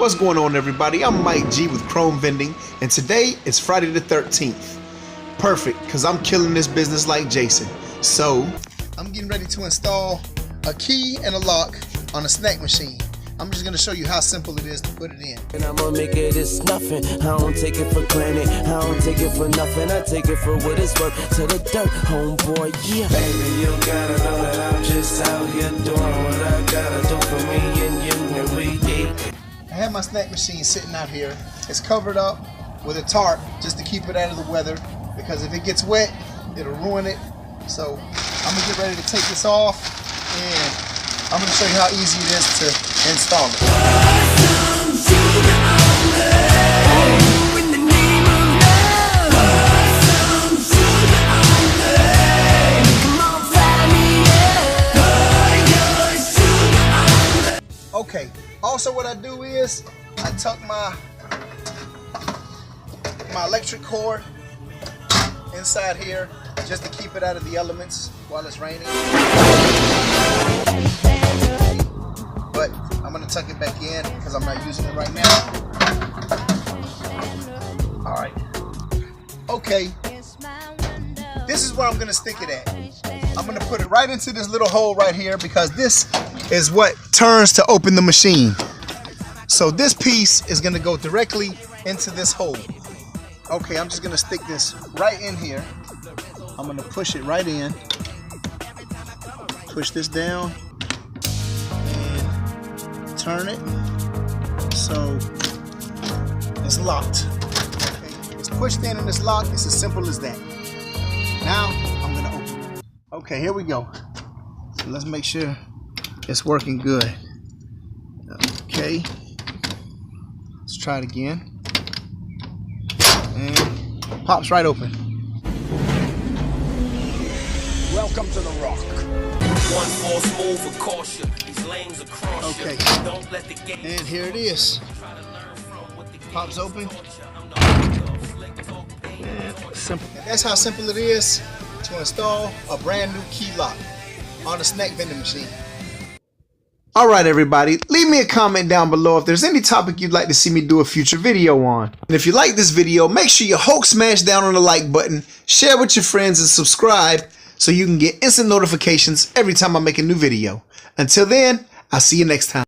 What's going on, everybody? I'm Mike G with Chrome Vending, and today is Friday the 13th. Perfect, because I'm killing this business like Jason. So, I'm getting ready to install a key and a lock on a snack machine. I'm just going to show you how simple it is to put it in. And I'm gonna make it as nothing. I don't take it for granted. I don't take it for nothing. I take it for what it's worth. To the dirt, homeboy, yeah. Baby, you gotta know that I'm just out here doing what I gotta do for me and you and we eat. I have my snack machine sitting out here. It's covered up with a tarp just to keep it out of the weather, because if it gets wet, it'll ruin it. So I'm gonna get ready to take this off, and I'm gonna show you how easy it is to install it. Okay, also what I do is I tuck my electric cord inside here just to keep it out of the elements while it's raining. But I'm gonna tuck it back in because I'm not using it right now. Alright. Okay. This is where I'm gonna stick it at. I'm gonna put it right into this little hole right here, because this is what turns to open the machine. So this piece is gonna go directly into this hole. Okay, I'm just gonna stick this right in here. I'm gonna push it right in. Push this down and turn it so it's locked. Okay, it's pushed in and it's locked. It's as simple as that. Now I'm gonna open it. Okay, here we go. So let's make sure it's working good. Okay, let's try it again. And pops right open. Welcome to the Rock. One false move for caution. These lanes across. Okay, Don't let the game. and here it is. Pops open. And simple. And that's how simple it is to install a brand new key lock on a snack vending machine. Alright, everybody, leave me a comment down below if there's any topic you'd like to see me do a future video on. And if you like this video, make sure you Hulk smash down on the like button, share with your friends, and subscribe so you can get instant notifications every time I make a new video. Until then, I'll see you next time.